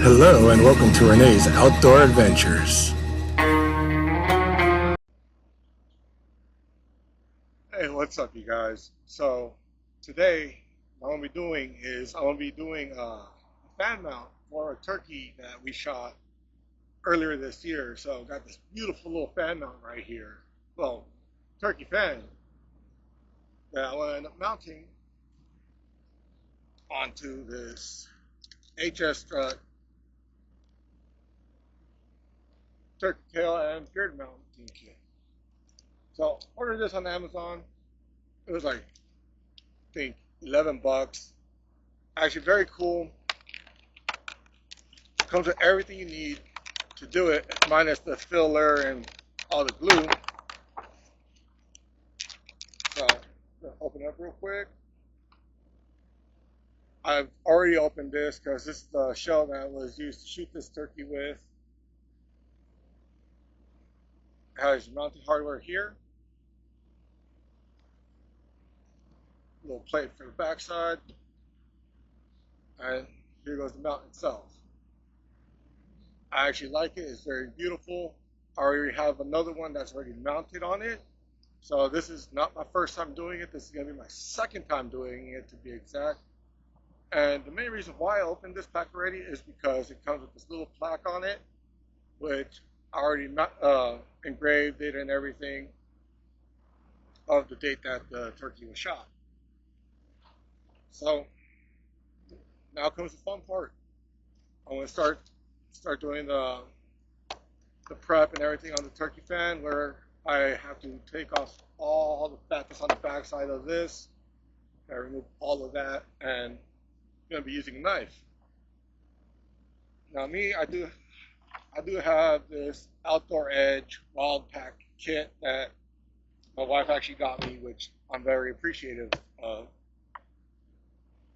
Hello and welcome to Renee's Outdoor Adventures. Hey, what's up, you guys? So today, what I'm gonna be doing is I'm gonna be doing a fan mount for a turkey that we shot earlier this year. So I've got this beautiful little fan mount right here. Well, turkey fan that I want to end up mounting onto this HS strut turkey tail and beard mounting kit. So ordered this on Amazon. It was like I think $11. Actually, very cool. Comes with everything you need to do it, minus the filler and all the glue. So, I'm gonna open it up real quick. I've already opened this because this is the shell that was used to shoot this turkey with. It has your mounting hardware here. A little plate for the backside. And here goes the mount itself. I actually like it. It's very beautiful. I already have another one that's already mounted on it. So this is not my first time doing it. This is going to be my second time doing it, to be exact. And the main reason why I opened this pack already is because it comes with this little plaque on it, which I already engraved it and everything of the date that the turkey was shot. So now comes the fun part. I'm going to start doing the prep and everything on the turkey fan, where I have to take off all the fat that's on the back side of this. I remove all of that, and I'm going to be using a knife. Now me, I do have this Outdoor Edge Wild Pack kit that my wife actually got me, which I'm very appreciative of.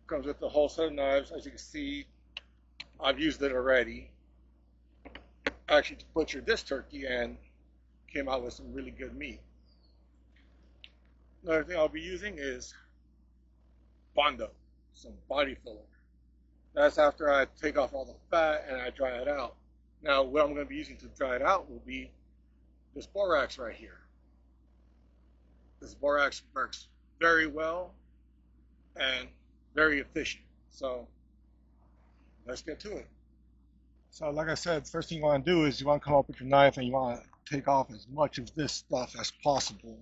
Comes with the whole set of knives. As you can see, I've used it already. Actually, to butcher this turkey, and came out with some really good meat. Another thing I'll be using is Bondo, some body filler. That's after I take off all the fat and I dry it out. Now, what I'm going to be using to dry it out will be this borax right here. This borax works very well and very efficient. So let's get to it. So like I said, first thing you want to do is you want to come up with your knife and you want to take off as much of this stuff as possible.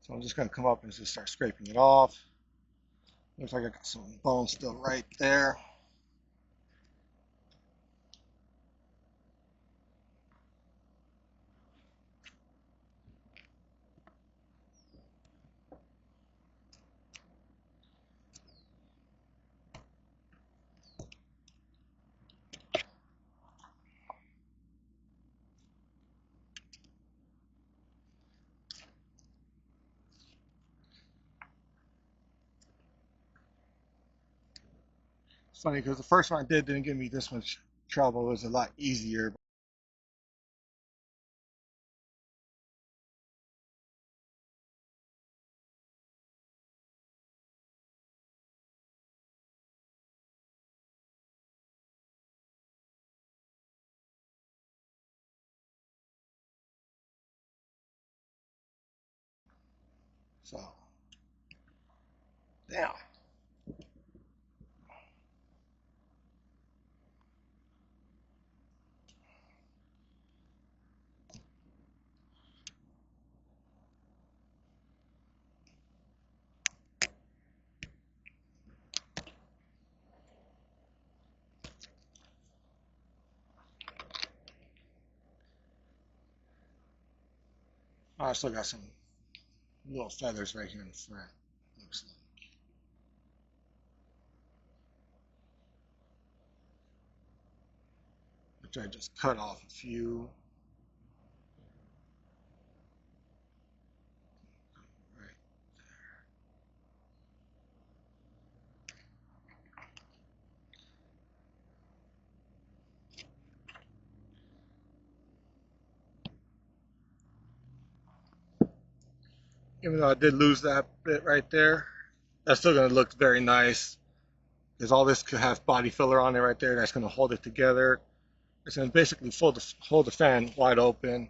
So I'm just going to come up and just start scraping it off. Looks like I got some bone still right there. It's funny because the first one I didn't give me this much trouble. It was a lot easier. So, damn. I still got some little feathers right here in the front. Looks like. Which I just cut off a few. Right. Even though I did lose that bit right there, that's still going to look very nice because all this could have body filler on it right there that's going to hold it together. It's going to basically hold the fan wide open.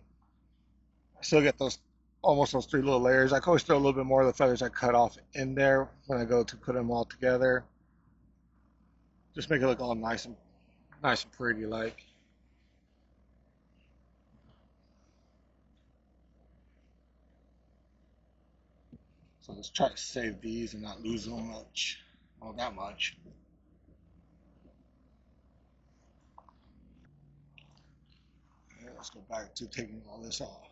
I still get those almost those 3 little layers. I can always throw a little bit more of the feathers I cut off in there when I go to put them all together. Just make it look all nice and pretty like. So let's try to save these and not lose them much. Well, that much. Okay, let's go back to taking all this off.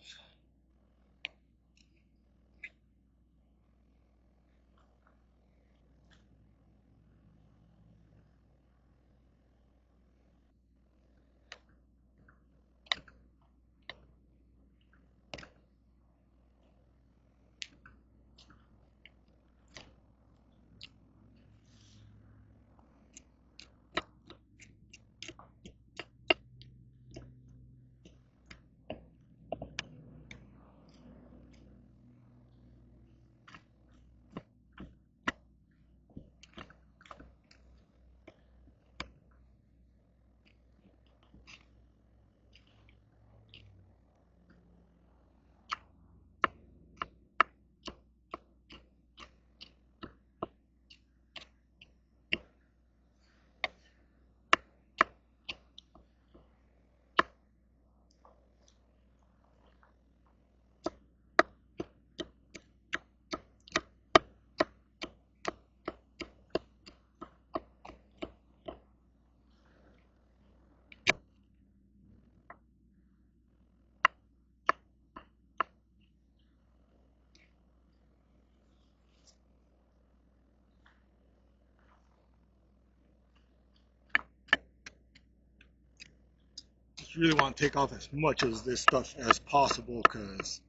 Just really want to take off as much of this stuff as possible because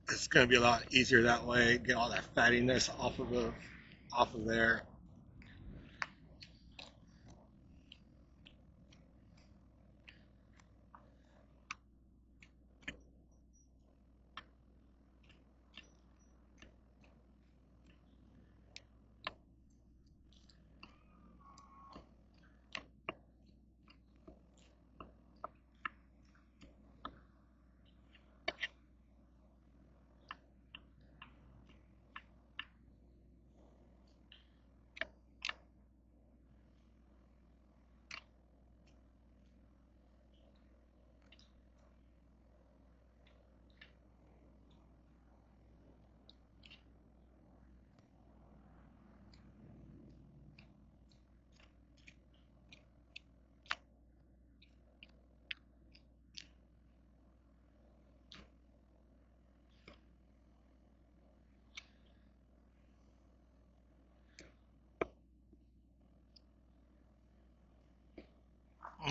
it's going to be a lot easier that way. Get all that fattiness off of there.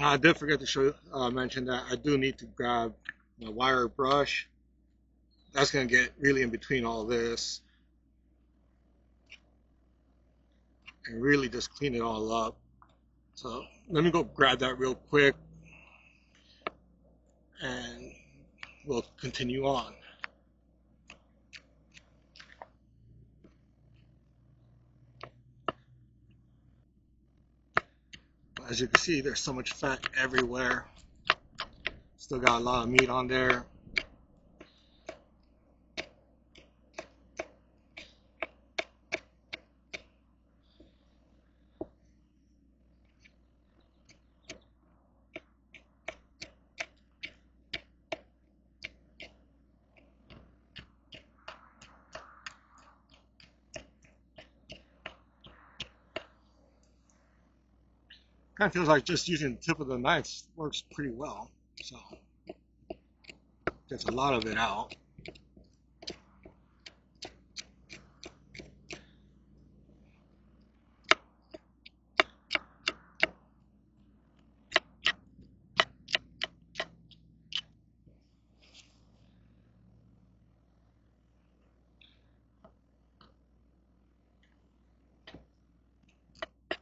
I did forget to mention that I do need to grab my wire brush. That's going to get really in between all this and really just clean it all up. So let me go grab that real quick and we'll continue on. As you can see, there's so much fat everywhere. Still got a lot of meat on there. Kind of feels like just using the tip of the knife works pretty well. So gets a lot of it out.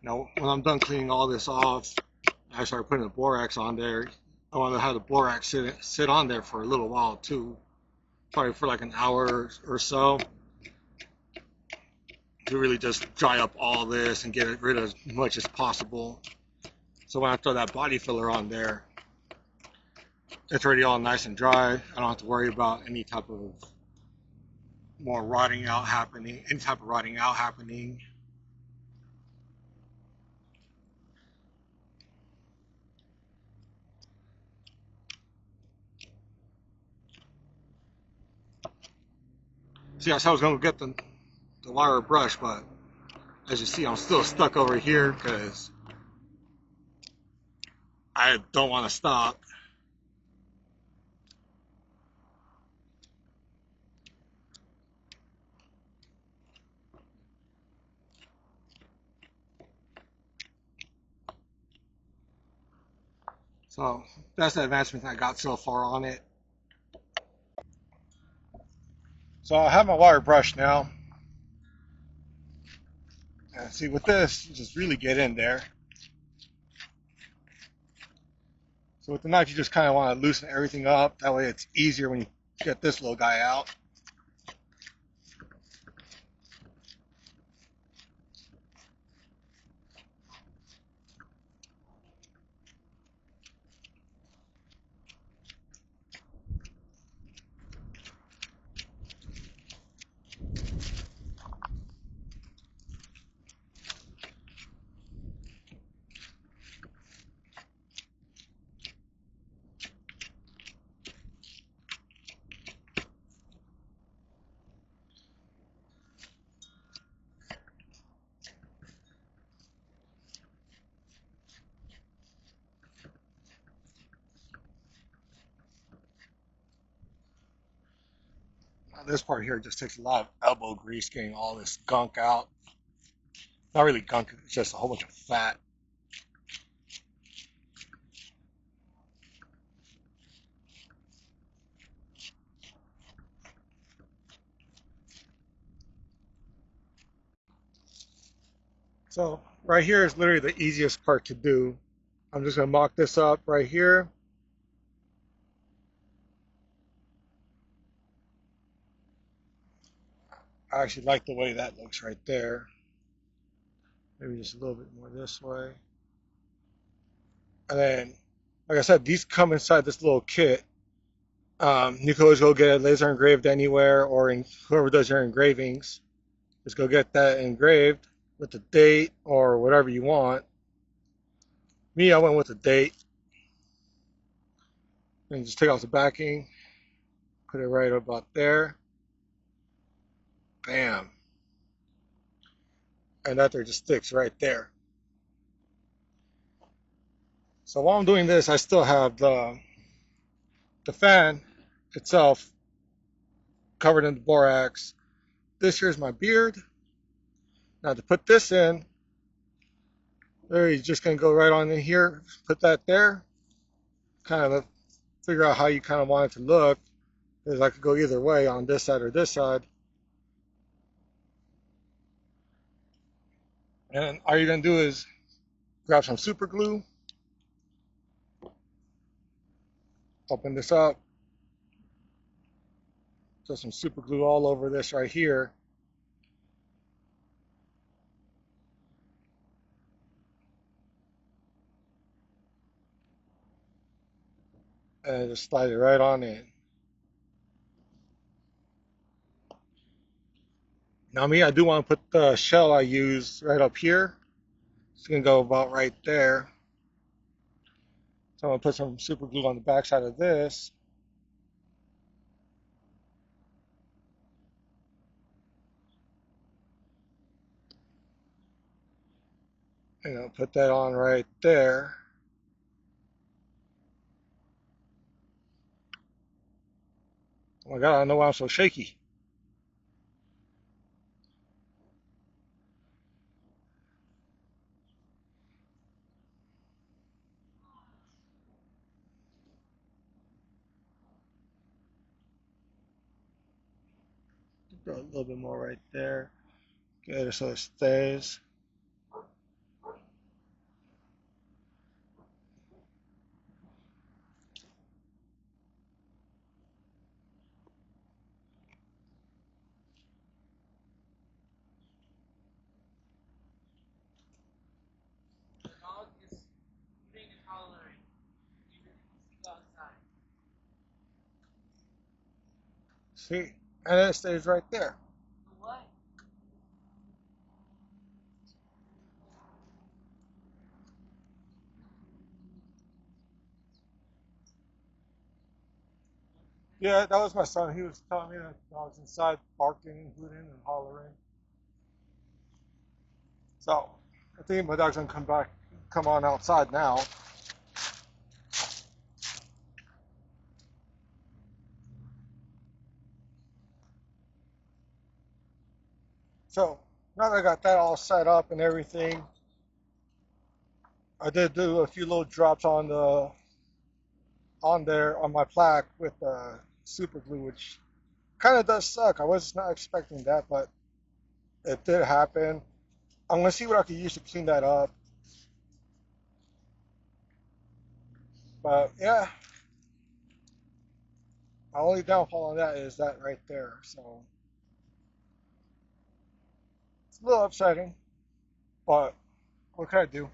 Now, when I'm done cleaning all this off, I start putting the borax on there. I want to have the borax sit on there for a little while too, probably for like an hour or so. to really just dry up all this and get rid of as much as possible. So when I throw that body filler on there, it's already all nice and dry. I don't have to worry about any type of rotting out happening. See, I said I was going to get the wire brush, but as you see, I'm still stuck over here because I don't want to stop. So that's the advancement I got so far on it. So I have my wire brush now. And see, with this, you just really get in there. So with the knife, you just kind of want to loosen everything up. That way it's easier when you get this little guy out. Now this part here just takes a lot of elbow grease getting all this gunk out. Not really gunk, it's just a whole bunch of fat. So right here is literally the easiest part to do. I'm just going to mock this up right here. I actually like the way that looks right there. Maybe just a little bit more this way. And then, like I said, these come inside this little kit. You can always go get it laser engraved anywhere, or in whoever does your engravings, just go get that engraved with the date or whatever you want. Me, I went with the date. And just take off the backing, put it right about there. Bam. And that there just sticks right there. So while I'm doing this, I still have the fan itself covered in the borax. This here's my beard. Now to put this in, there you're just going to go right on in here, put that there, kind of figure out how you kind of want it to look, because I could go either way on this side or this side. And all you're going to do is grab some super glue, open this up, put some super glue all over this right here. And just slide it right on in. Now me, I do want to put the shell I use right up here. It's going to go about right there. So I'm going to put some super glue on the back side of this. And I'll put that on right there. Oh my God, I don't know why I'm so shaky. Put a little bit more right there. Get it so it stays. See? And it stays right there. What? Yeah, that was my son. He was telling me that I was inside barking, hooting, and hollering. So I think my dog's gonna come on outside now. So now that I got that all set up and everything, I did do a few little drops on there on my plaque with super glue, which kind of does suck. I was not expecting that, but it did happen. I'm gonna see what I can use to clean that up. But yeah, my only downfall on that is that right there. So it's a little upsetting, but what can I do?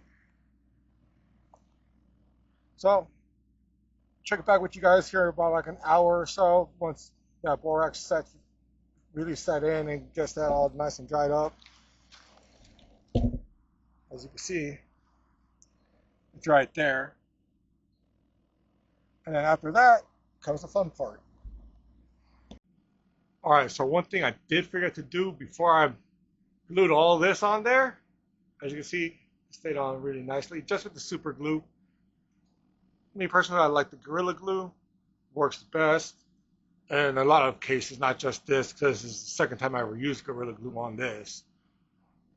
So check it back with you guys here in about like an hour or so once that borax really set in and gets that all nice and dried up. As you can see, it's right there. And then after that comes the fun part. All right, so one thing I did forget to do before I glued all this on there, as you can see, it stayed on really nicely just with the super glue. Me personally, I like the Gorilla Glue, works best. And in a lot of cases, not just this, because this is the second time I ever used Gorilla Glue on this.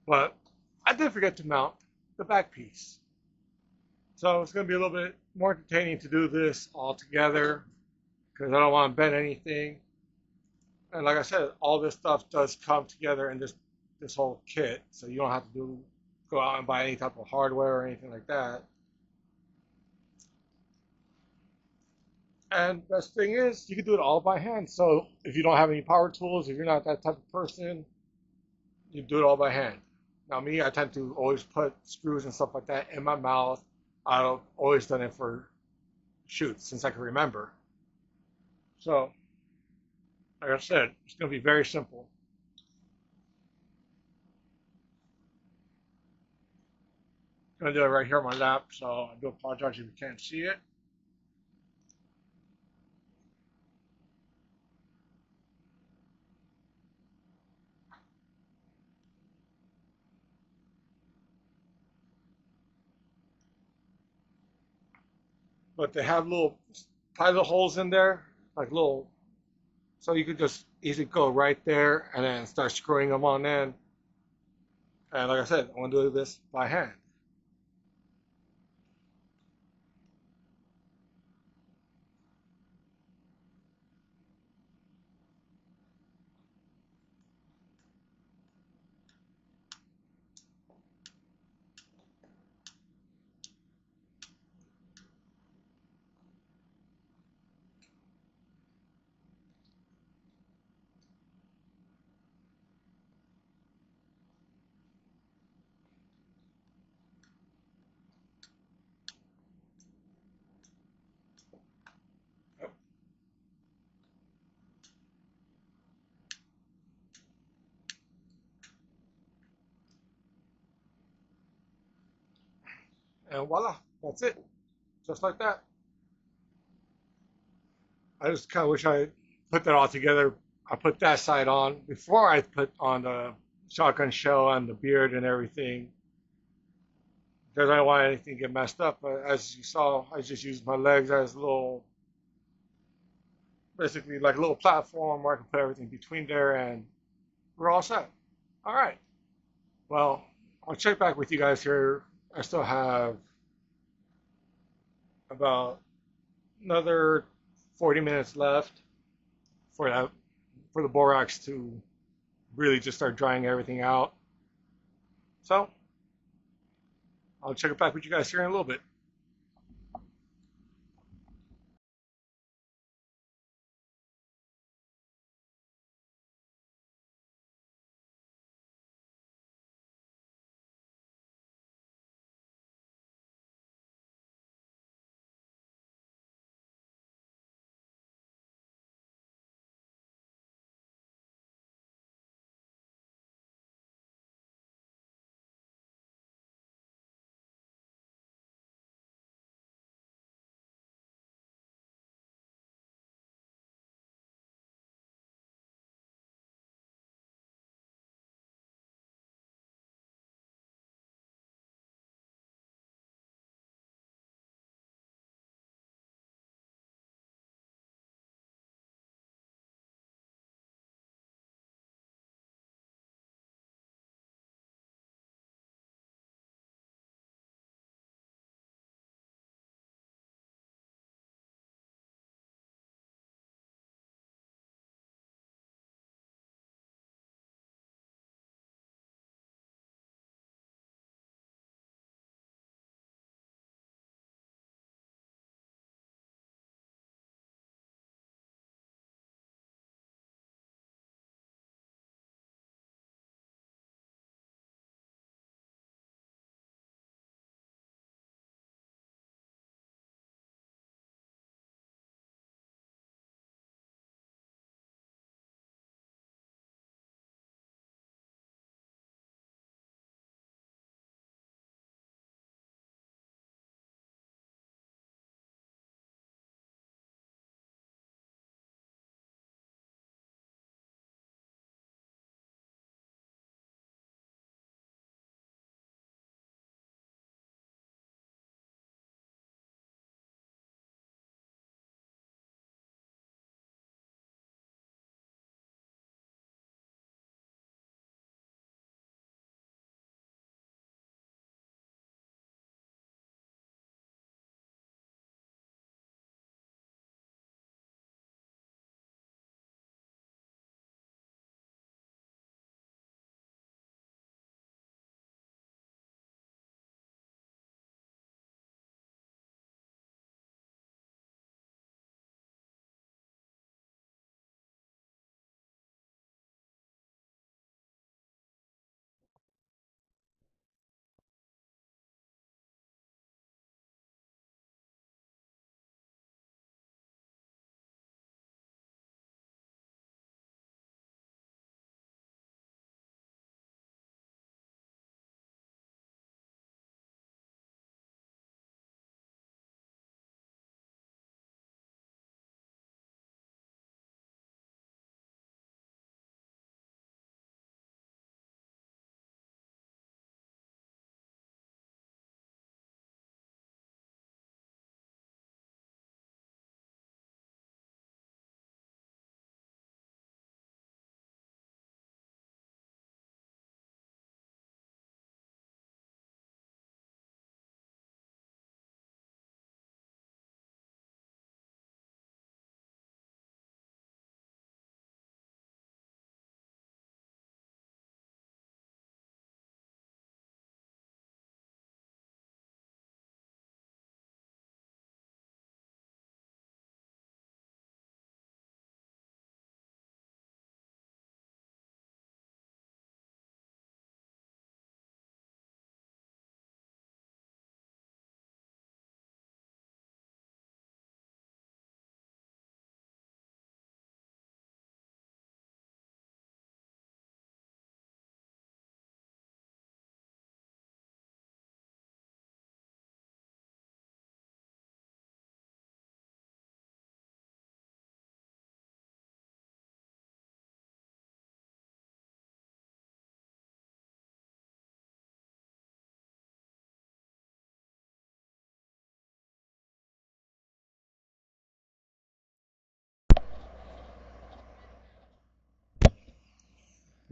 But I did forget to mount the back piece. So it's going to be a little bit more entertaining to do this all together because I don't want to bend anything. And like I said, all this stuff does come together in this whole kit, so you don't have to go out and buy any type of hardware or anything like that. And best thing is, you can do it all by hand. So if you don't have any power tools, if you're not that type of person, you do it all by hand. Now me, I tend to always put screws and stuff like that in my mouth. I've always done it for shoots since I can remember. So, like I said, it's going to be very simple. I'm going to do it right here on my lap, so I do apologize if you can't see it. But they have little pilot holes in there, like little, so you could just easily go right there and then start screwing them on in. And like I said, I'm going to do this by hand. And voila, that's it. Just like that. I just kind of wish I put that all together. I put that side on before I put on the shotgun shell and the beard and everything because I don't want anything to get messed up. But as you saw, I just used my legs as a little, basically like a little platform where I can put everything between there and we're all set. All right. Well, I'll check back with you guys here. I still have about another 40 minutes left for that for the borax to really just start drying everything out. So I'll check it back with you guys here in a little bit.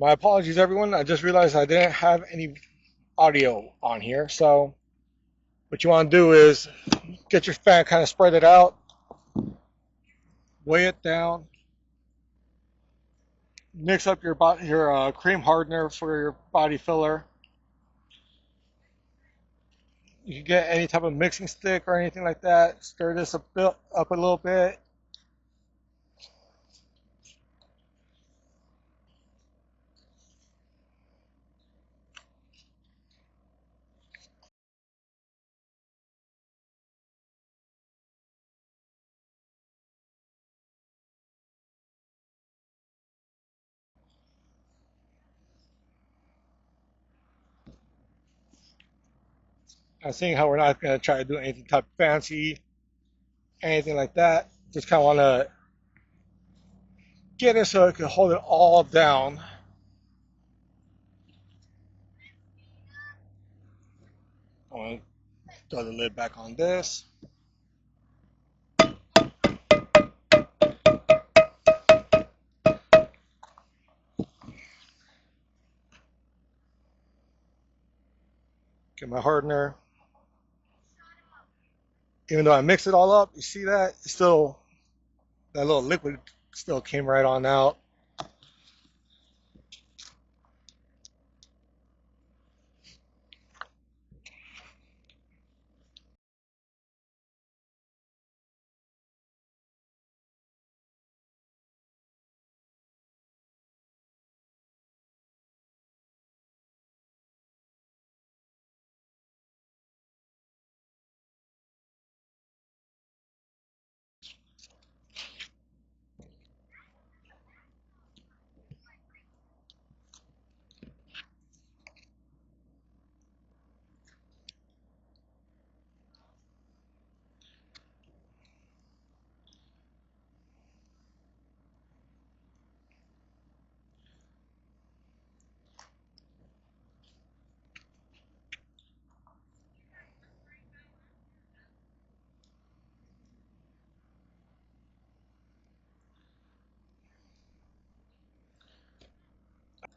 My apologies, everyone. I just realized I didn't have any audio on here. So what you want to do is get your fan, kind of spread it out, weigh it down, mix up your cream hardener for your body filler. You can get any type of mixing stick or anything like that. Stir this up a little bit. And seeing how we're not going to try to do anything type fancy, anything like that. Just kind of want to get it so it can hold it all down. I'm going to throw the lid back on this. Get my hardener. Even though I mix it all up, you see that? It's still, that little liquid still came right on out.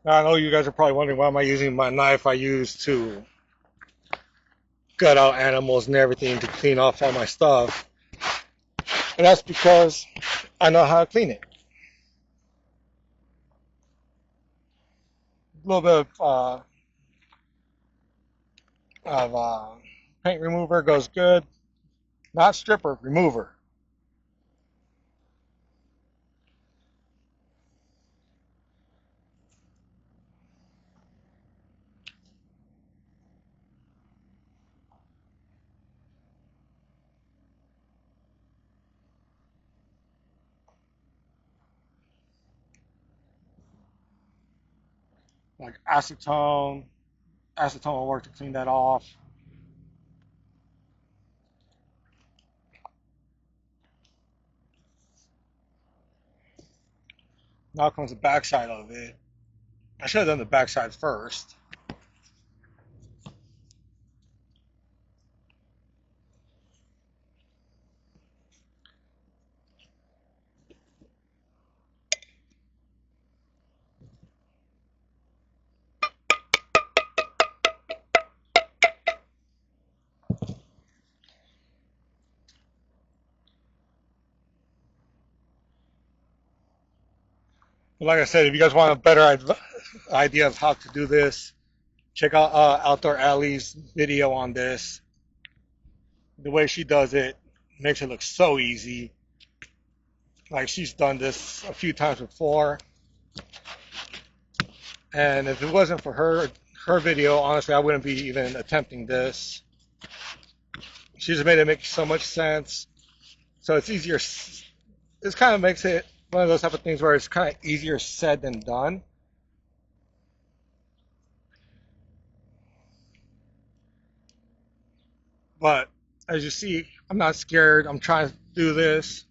Now, I know you guys are probably wondering why am I using my knife I use to gut out animals and everything to clean off all my stuff. And that's because I know how to clean it. A little bit of paint remover goes good. Not stripper, remover. Like acetone. Acetone will work to clean that off. Now comes the backside of it. I should have done the backside first. But like I said, if you guys want a better idea of how to do this, check out Outdoor Alley's video on this. The way she does it makes it look so easy. Like she's done this a few times before. And if it wasn't for her video, honestly, I wouldn't be even attempting this. She just made it make so much sense. So it's easier. This kind of makes it one of those type of things where it's kind of easier said than done. But as you see, I'm not scared. I'm trying to do this.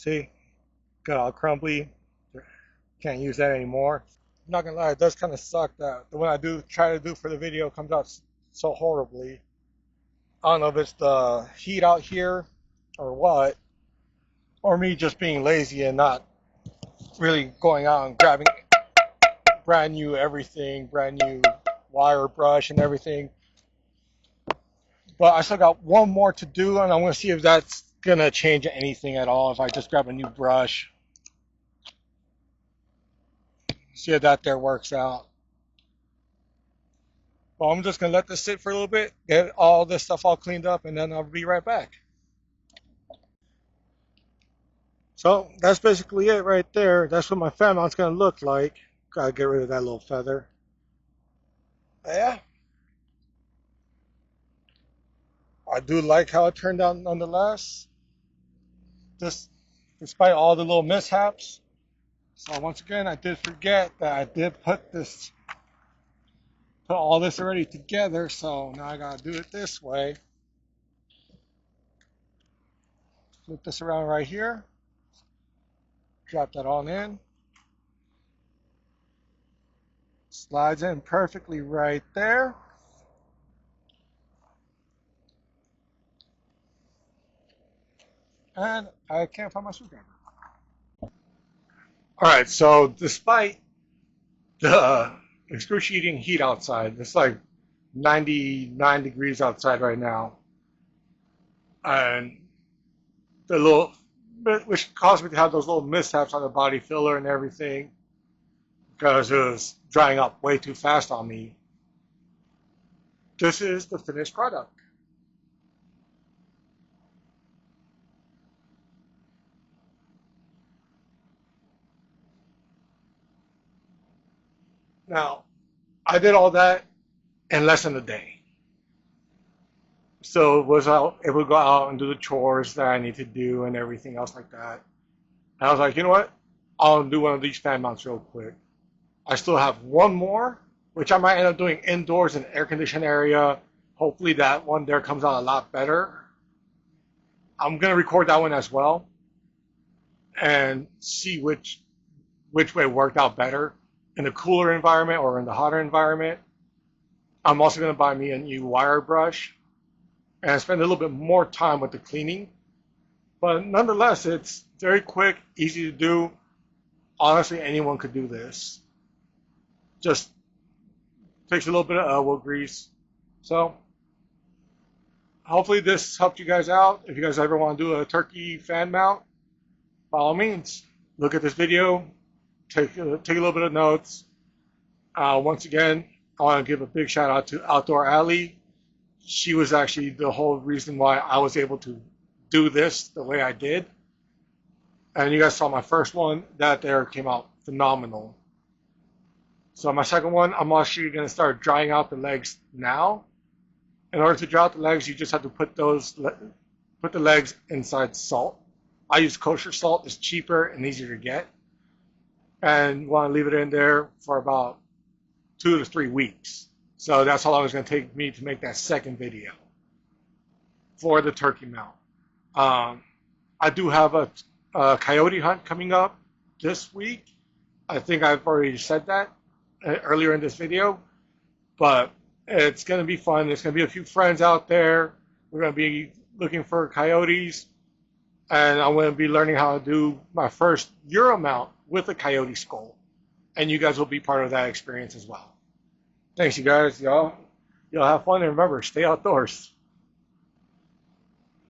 See, got all crumbly. Can't use that anymore. I'm not gonna lie, it does kind of suck that the one I do try to do for the video comes out so horribly. I don't know if it's the heat out here or what, or me just being lazy and not really going out and grabbing brand new everything, brand new wire brush and everything. But I still got one more to do, and I'm gonna see if that's gonna change anything at all if I just grab a new brush. See if that there works out. Well, I'm just gonna let this sit for a little bit, get all this stuff all cleaned up, and then I'll be right back. So that's basically it right there. That's what my fan mount's gonna look like. Gotta get rid of that little feather. Yeah, I do like how it turned out nonetheless. Just despite all the little mishaps. So once again, I did forget that I did put all this already together. So now I gotta do it this way. Flip this around right here. Drop that on in. Slides in perfectly right there. And I can't find my screwdriver. Alright, so despite the excruciating heat outside, it's like 99 degrees outside right now, and the little, which caused me to have those little mishaps on the body filler and everything, because it was drying up way too fast on me. This is the finished product. Now, I did all that in less than a day. So it was able to go out and do the chores that I need to do and everything else like that. And I was like, you know what? I'll do one of these fan mounts real quick. I still have one more, which I might end up doing indoors in an air-conditioned area. Hopefully that one there comes out a lot better. I'm going to record that one as well and see which way it worked out better, in the cooler environment or in the hotter environment. I'm also going to buy me a new wire brush and spend a little bit more time with the cleaning. But nonetheless, it's very quick, easy to do. Honestly, anyone could do this. Just takes a little bit of elbow grease. So hopefully this helped you guys out. If you guys ever want to do a turkey fan mount, by all means, look at this video, take a little bit of notes. Once again, I want to give a big shout out to Outdoor Alley. She was actually the whole reason why I was able to do this the way I did. And you guys saw my first one, that there came out phenomenal. So my second one, I'm actually going to start drying out the legs now. In order to dry out the legs, you just have to put the legs inside salt. I use kosher salt, it's cheaper and easier to get. And want to leave it in there for about 2 to 3 weeks. So that's how long it's going to take me to make that second video for the turkey mount. I do have a coyote hunt coming up this week. I think I've already said that earlier in this video, but it's going to be fun. There's going to be a few friends out there. We're going to be looking for coyotes, and I'm going to be learning how to do my first Euro mount with a coyote skull, and you guys will be part of that experience as well. Thanks, you guys. Y'all have fun, and remember, stay outdoors.